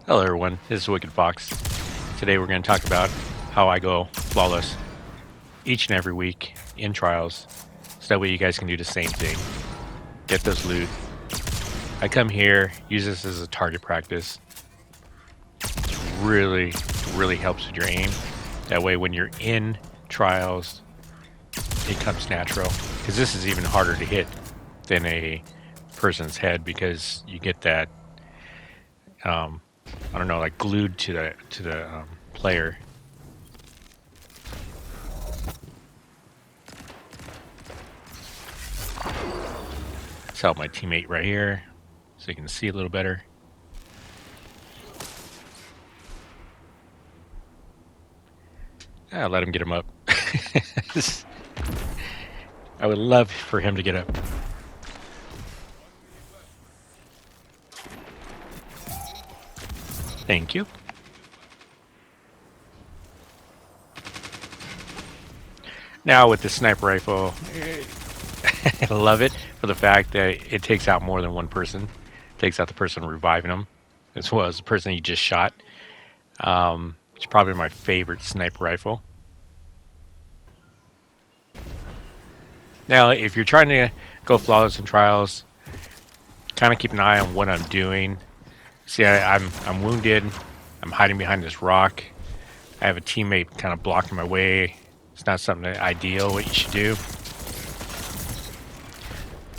Hello everyone, this is Wicked Fox. Today we're going to talk about how I go flawless each and every week in trials, so that way you guys can do the same thing. Get those loot. I come here, use this as a target practice. Really, really helps with your aim. That way when you're in trials, it comes natural. Because this is even harder to hit than a person's head, because you get that I don't know, like glued to the player. Let's help my teammate right here, so you can see a little better. Let him get him up. I would love for him to get up. Thank you. Now with the sniper rifle, I love it for the fact that it takes out more than one person. It takes out the person reviving them, as well as the person you just shot. It's probably my favorite sniper rifle. Now, if you're trying to go flawless in trials, kind of keep an eye on what I'm doing. See, I'm wounded. I'm hiding behind this rock. I have a teammate kind of blocking my way. It's not something that ideal what you should do.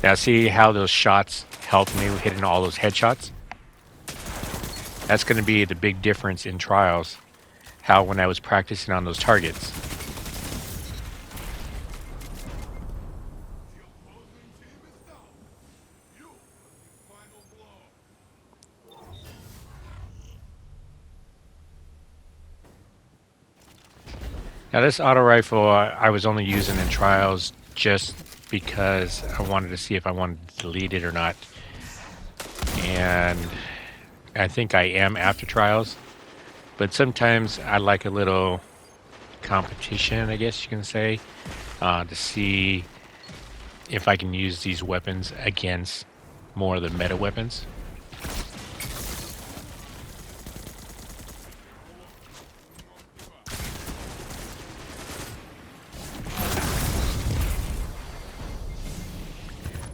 Now see how those shots helped me hitting all those headshots? That's going to be the big difference in trials. How when I was practicing on those targets. Now this auto rifle I was only using in trials just because I wanted to see if I wanted to delete it or not. And I think I am after trials. But sometimes I like a little competition, I guess you can say, to see if I can use these weapons against more of the meta weapons.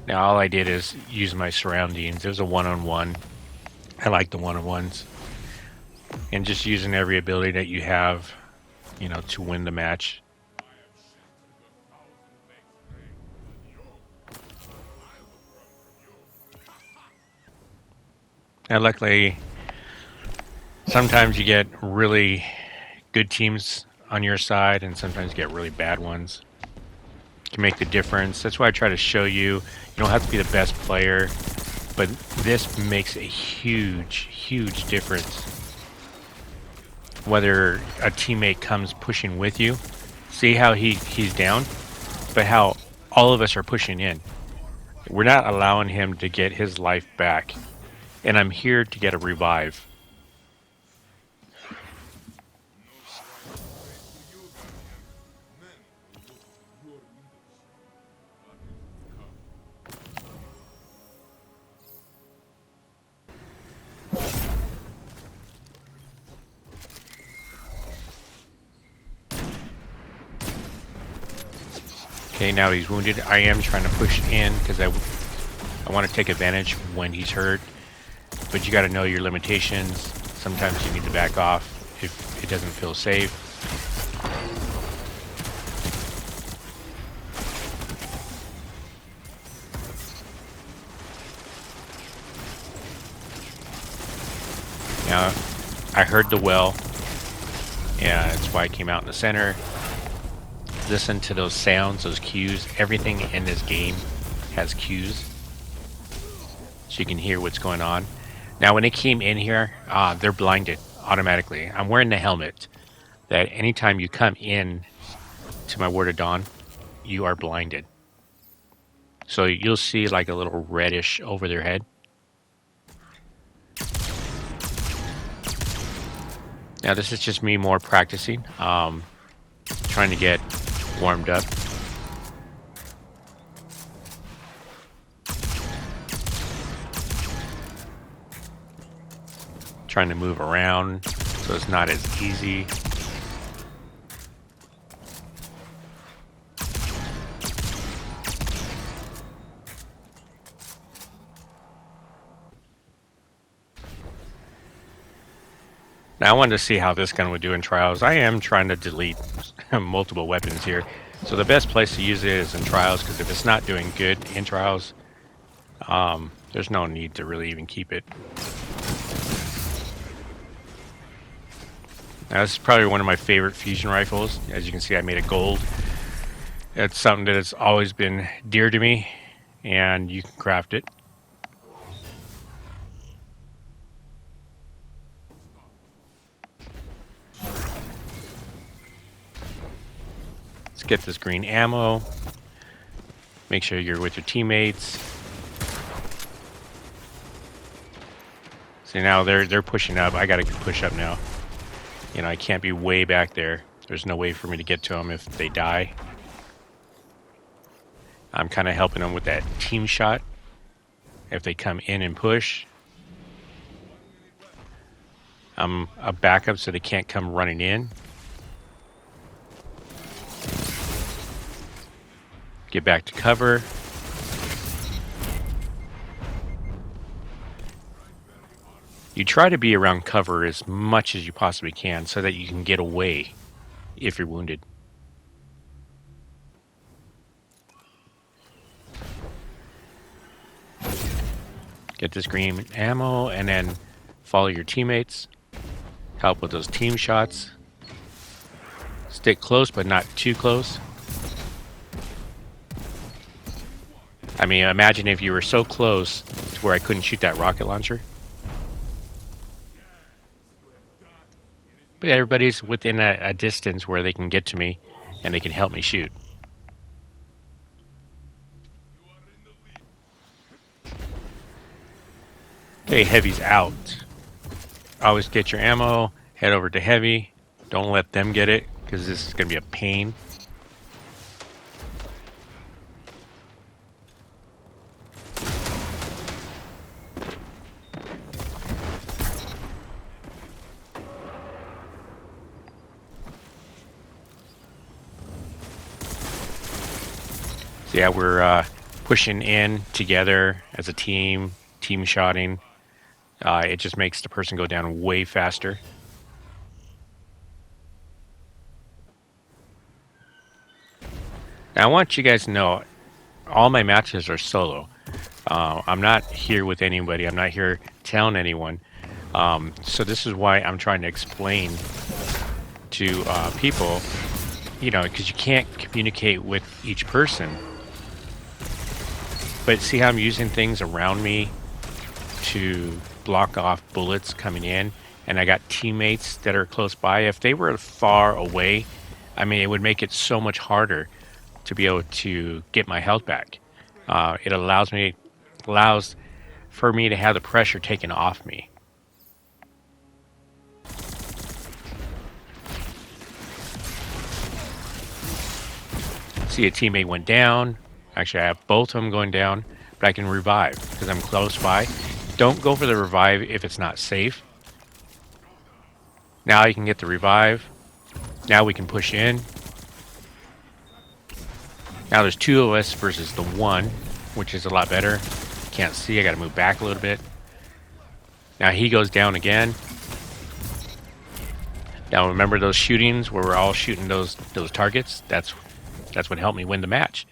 Now all I did is use my surroundings. There's a one-on-one. I like the one-on-ones. And just using every ability that you have, to win the match. And luckily, sometimes you get really good teams on your side, and sometimes you get really bad ones. Can make the difference. That's why I try to show you. You don't have to be the best player, but this makes a huge, huge difference. Whether a teammate comes pushing with you, see how he's down, but how all of us are pushing in. We're not allowing him to get his life back, and I'm here to get a revive. Okay, now he's wounded. I am trying to push in because I want to take advantage when he's hurt. But you got to know your limitations. Sometimes you need to back off if it doesn't feel safe. Now, I heard the well. Yeah, that's why I came out in the center. Listen to those sounds, those cues. Everything in this game has cues, so you can hear what's going on. Now, when it came in here, they're blinded automatically. I'm wearing the helmet that anytime you come in to my Word of Dawn, you are blinded. So you'll see like a little reddish over their head. Now, this is just me more practicing, trying to get warmed up. trying to move around, so it's not as easy. Now I wanted to see how this gun would do in trials. I am trying to delete multiple weapons here. So the best place to use it is in trials, because if it's not doing good in trials, there's no need to really even keep it. Now this is probably one of my favorite fusion rifles. As you can see, I made it gold. It's something that has always been dear to me, and you can craft it. Let's get this green ammo. Make sure you're with your teammates. See, now they're pushing up. I gotta push up now. You know, I can't be way back there. There's no way for me to get to them if they die. I'm kind of helping them with that team shot. If they come in and push, I'm a backup so they can't come running in. Get back to cover. You try to be around cover as much as you possibly can so that you can get away if you're wounded. Get this green ammo and then follow your teammates. Help with those team shots. Stick close, but not too close. I mean, imagine if you were so close to where I couldn't shoot that rocket launcher. But everybody's within a distance where they can get to me and they can help me shoot. Okay, heavy's out. Always get your ammo. Head over to heavy. Don't let them get it, because this is going to be a pain. So yeah, we're pushing in together as a team shotting. It just makes the person go down way faster. Now, I want you guys to know, all my matches are solo. I'm not here with anybody. I'm not here telling anyone. So this is why I'm trying to explain to people, you know, because you can't communicate with each person. But see how I'm using things around me to block off bullets coming in, and I got teammates that are close by. If they were far away, I mean, it would make it so much harder to be able to get my health back. It allows for me to have the pressure taken off me. See, a teammate went down. Actually, I have both of them going down, but I can revive because I'm close by. Don't go for the revive if it's not safe. Now you can get the revive. Now we can push in. Now there's two of us versus the one, which is a lot better. Can't see, I gotta move back a little bit. Now he goes down again. Now remember those shootings where we're all shooting those targets? That's what helped me win the match.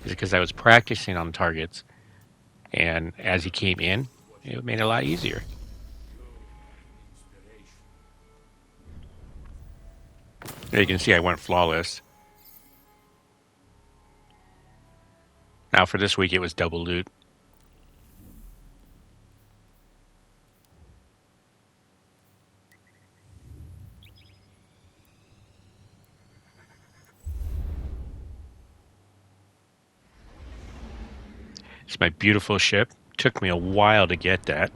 Is because I was practicing on targets, and as he came in, it made it a lot easier. There you can see I went flawless. Now for this week it was double loot. It's my beautiful ship. Took me a while to get that.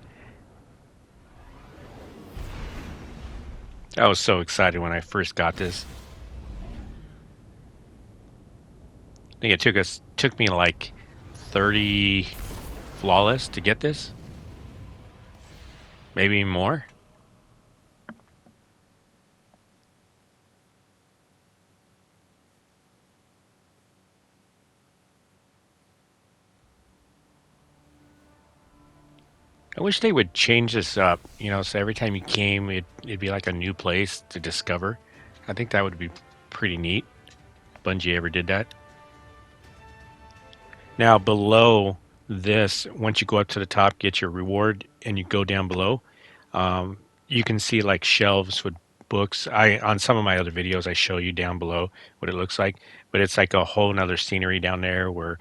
I was so excited when I first got this. I think it took me like 30 flawless to get this. Maybe more. I wish they would change this up, so every time you came, it'd be like a new place to discover. I think that would be pretty neat. Bungie ever did that. Now, below this, once you go up to the top, get your reward, and you go down below, you can see like shelves with books. On some of my other videos, I show you down below what it looks like, but it's like a whole nother scenery down there where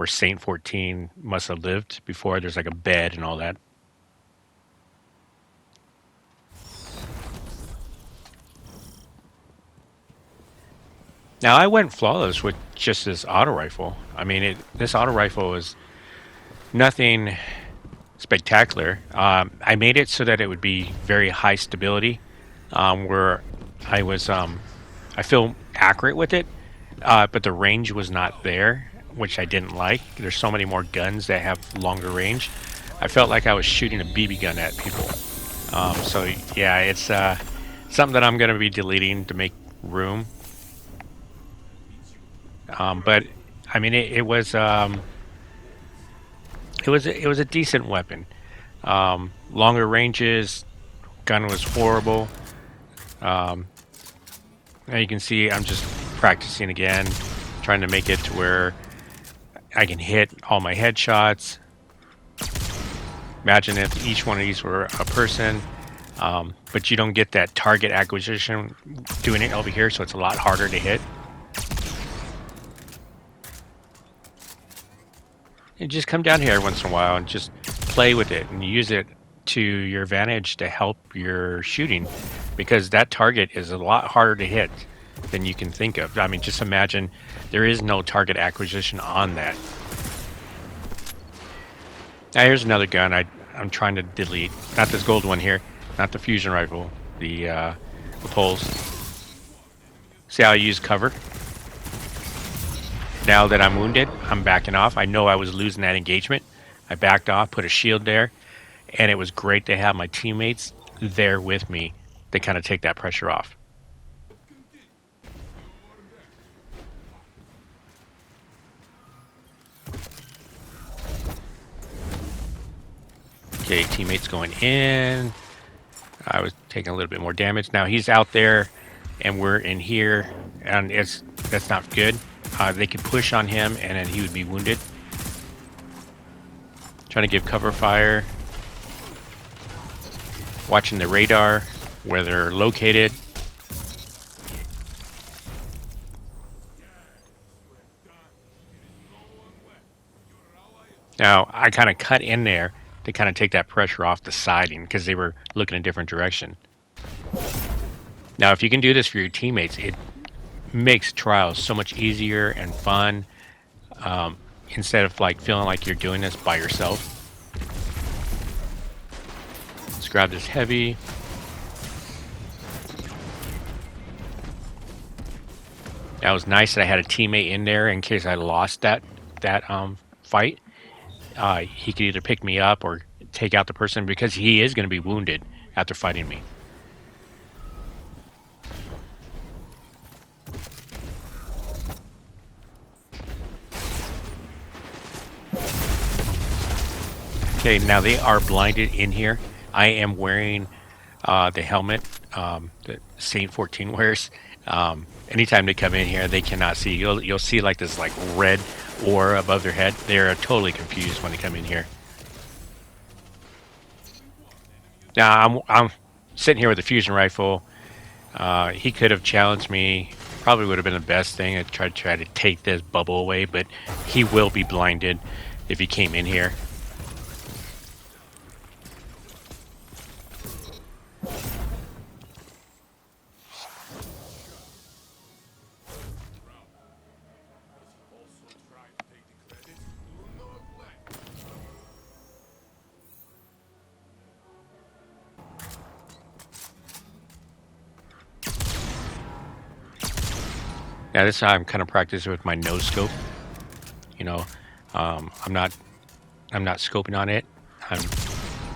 Saint 14 must have lived before. There's like a bed and all that. Now I went flawless with just this auto rifle. I mean, this auto rifle is nothing spectacular. I made it so that it would be very high stability, where I was, I feel accurate with it, but the range was not there, which I didn't like. There's so many more guns that have longer range. I felt like I was shooting a BB gun at people. So yeah, it's something that I'm going to be deleting to make room. But I mean, it was a decent weapon. Longer ranges, gun was horrible. Um, Now you can see I'm just practicing again, trying to make it to where I can hit all my headshots. Imagine if each one of these were a person, but you don't get that target acquisition doing it over here, so it's a lot harder to hit. And just come down here every once in a while and just play with it and use it to your advantage to help your shooting, because that target is a lot harder to hit than you can think of. I mean, just imagine there is no target acquisition on that. Now here's another gun I'm trying to delete. Not this gold one here, not the fusion rifle, the poles. See how I use cover? Now that I'm wounded, I'm backing off. I know I was losing that engagement. I backed off, put a shield there, and it was great to have my teammates there with me to kind of take that pressure off. Okay, teammates going in. I was taking a little bit more damage. Now he's out there, and we're in here, and that's not good. They could push on him, and then he would be wounded. Trying to give cover fire. Watching the radar, where they're located. Now, I kind of cut in there to kind of take that pressure off the siding because they were looking a different direction. Now, if you can do this for your teammates, it makes trials so much easier and fun, instead of like feeling like you're doing this by yourself. Let's grab this heavy. That was nice that I had a teammate in there in case I lost that fight. He could either pick me up or take out the person, because he is going to be wounded after fighting me. Okay, now they are blinded in here. I am wearing the helmet that Saint 14 wears. Anytime they come in here, they cannot see. You'll see like this like red aura above their head. They are totally confused when they come in here. Now I'm sitting here with a fusion rifle. He could have challenged me. Probably would have been the best thing. I'd try to take this bubble away, but he will be blinded if he came in here. Now this is how I'm kind of practicing with my no scope. You know, I'm not scoping on it. I'm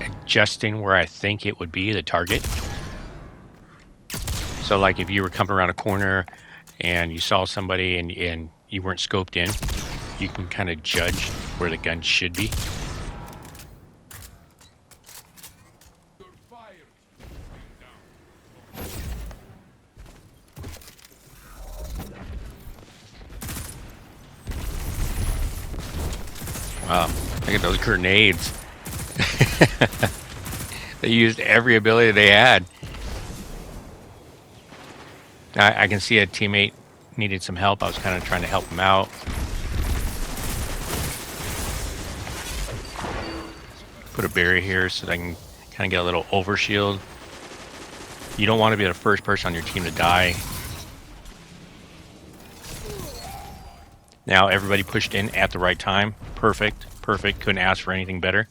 adjusting where I think it would be the target. So like if you were coming around a corner and you saw somebody and you weren't scoped in, you can kind of judge where the gun should be. Look at those grenades. They used every ability they had. I can see a teammate needed some help. I was kind of trying to help him out. Put a barrier here so that I can kind of get a little overshield. You don't want to be the first person on your team to die. Now everybody pushed in at the right time. Perfect. Perfect. Couldn't ask for anything better.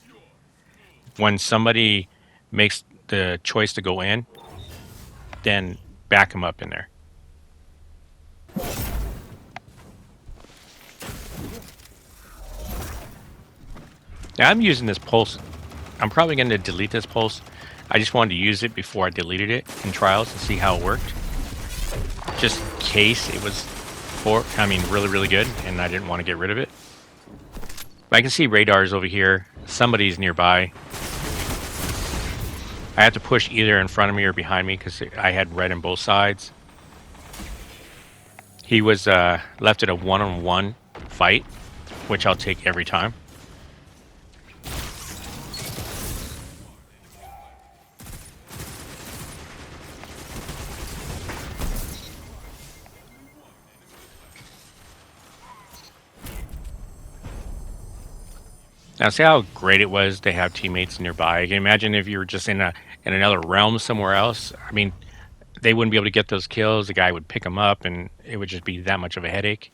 When somebody makes the choice to go in, then back them up in there. Now I'm using this pulse. I'm probably going to delete this pulse. I just wanted to use it before I deleted it in trials to see how it worked. Just in case it was really, really good and I didn't want to get rid of it. But I can see radars over here. Somebody's nearby. I have to push either in front of me or behind me because I had red on both sides. He was left at a one-on-one fight, which I'll take every time. Now, see how great it was to have teammates nearby. You can imagine if you were just in another realm somewhere else. I mean, they wouldn't be able to get those kills. The guy would pick them up, and it would just be that much of a headache.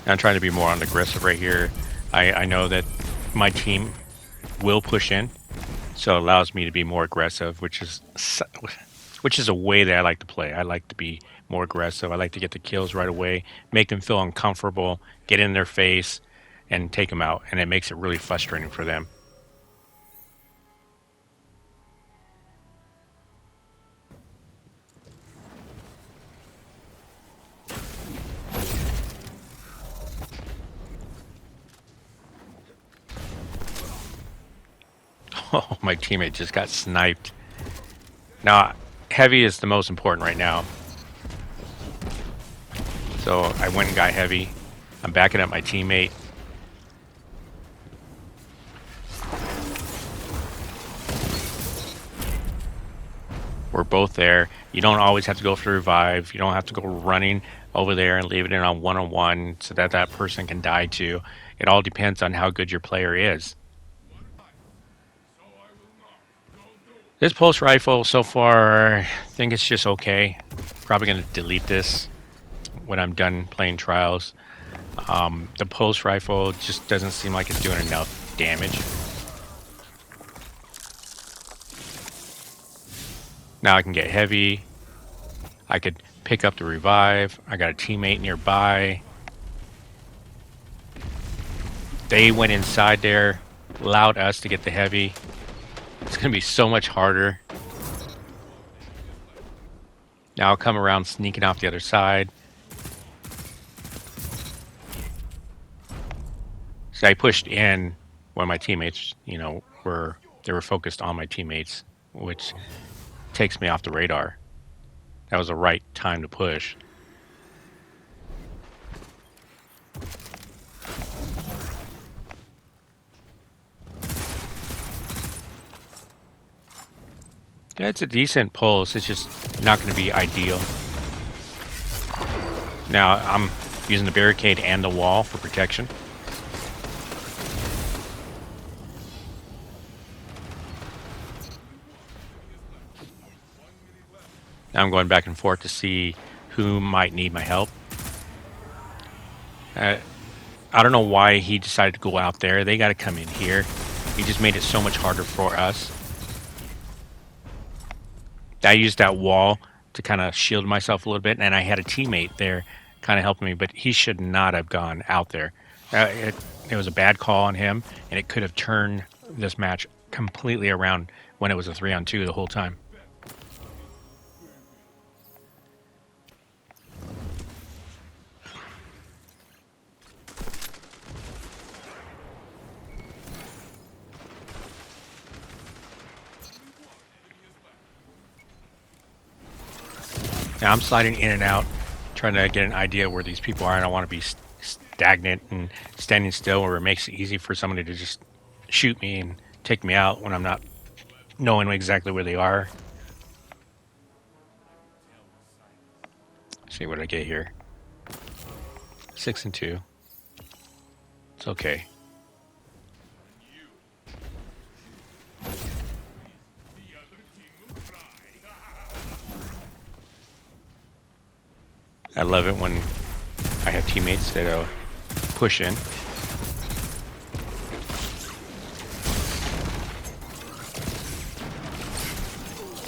I'm trying to be more on aggressive right here. I know that my team will push in, so it allows me to be more aggressive, which is a way that I like to play. I like to be more aggressive. I like to get the kills right away, make them feel uncomfortable, get in their face, and take them out. And it makes it really frustrating for them. Oh, my teammate just got sniped. Now, heavy is the most important right now. So I went and got heavy. I'm backing up my teammate. We're both there. You don't always have to go for the revive. You don't have to go running over there and leave it in on one-on-one so that that person can die too. It all depends on how good your player is. This pulse rifle so far, I think it's just okay. Probably going to delete this when I'm done playing trials. The pulse rifle just doesn't seem like it's doing enough damage. Now I can get heavy. I could pick up the revive. I got a teammate nearby. They went inside there, allowed us to get the heavy. It's going to be so much harder. Now I'll come around sneaking off the other side. So I pushed in when my teammates, were focused on my teammates, which takes me off the radar. That was the right time to push. Yeah, it's a decent pulse. It's just not going to be ideal. Now I'm using the barricade and the wall for protection. Now I'm going back and forth to see who might need my help. I don't know why he decided to go out there. They got to come in here. He just made it so much harder for us. I used that wall to kind of shield myself a little bit, and I had a teammate there kind of helping me, but he should not have gone out there. It was a bad call on him, and it could have turned this match completely around when it was a 3-on-2 the whole time. Now I'm sliding in and out, trying to get an idea where these people are. I don't want to be stagnant and standing still where it makes it easy for somebody to just shoot me and take me out when I'm not knowing exactly where they are. See what I get here. 6 and 2. It's okay. I love it when I have teammates that push in.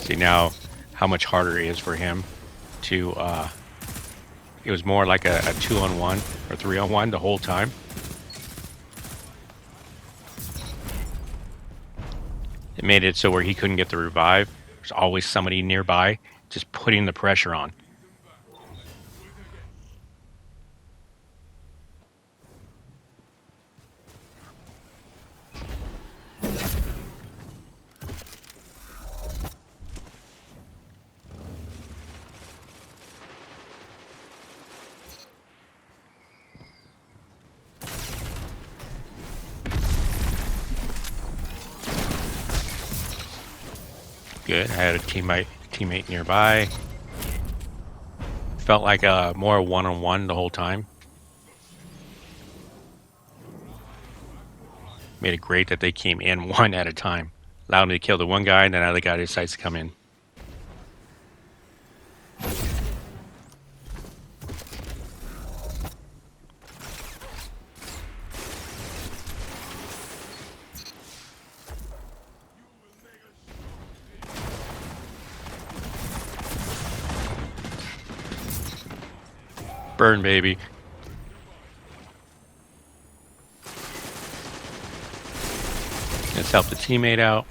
See now how much harder it is for him to, it was more like a 2-on-1 or 3-on-1 the whole time. It made it so where he couldn't get the revive. There's always somebody nearby just putting the pressure on. Good. I had a teammate nearby. Felt like a more one-on-one the whole time. Made it great that they came in one at a time. Allowed me to kill the one guy, and then the other guy decides to come in. Burn, baby. Let's help the teammate out.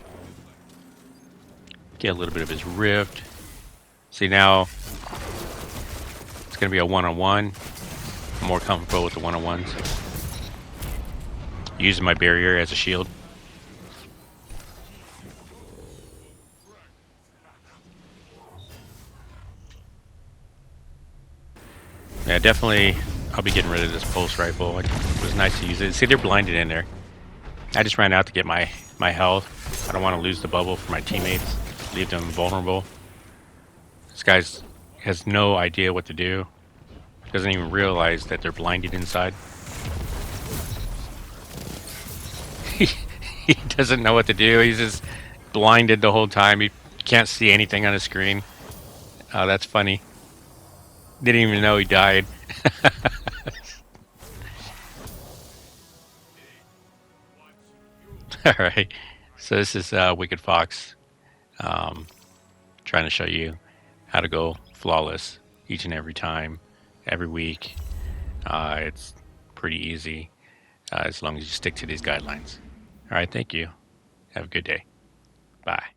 Get a little bit of his rift. See now, it's going to be a one-on-one. I'm more comfortable with the one-on-ones. Using my barrier as a shield. Yeah, definitely, I'll be getting rid of this pulse rifle. It was nice to use it. See, they're blinded in there. I just ran out to get my health. I don't want to lose the bubble for my teammates. Leave them vulnerable. This guy has no idea what to do. Doesn't even realize that they're blinded inside. He doesn't know what to do. He's just blinded the whole time. He can't see anything on his screen. Oh, that's funny. Didn't even know he died. Alright, so this is Wicked Fox trying to show you how to go flawless each and every time, every week. It's pretty easy as long as you stick to these guidelines. Alright, thank you. Have a good day. Bye.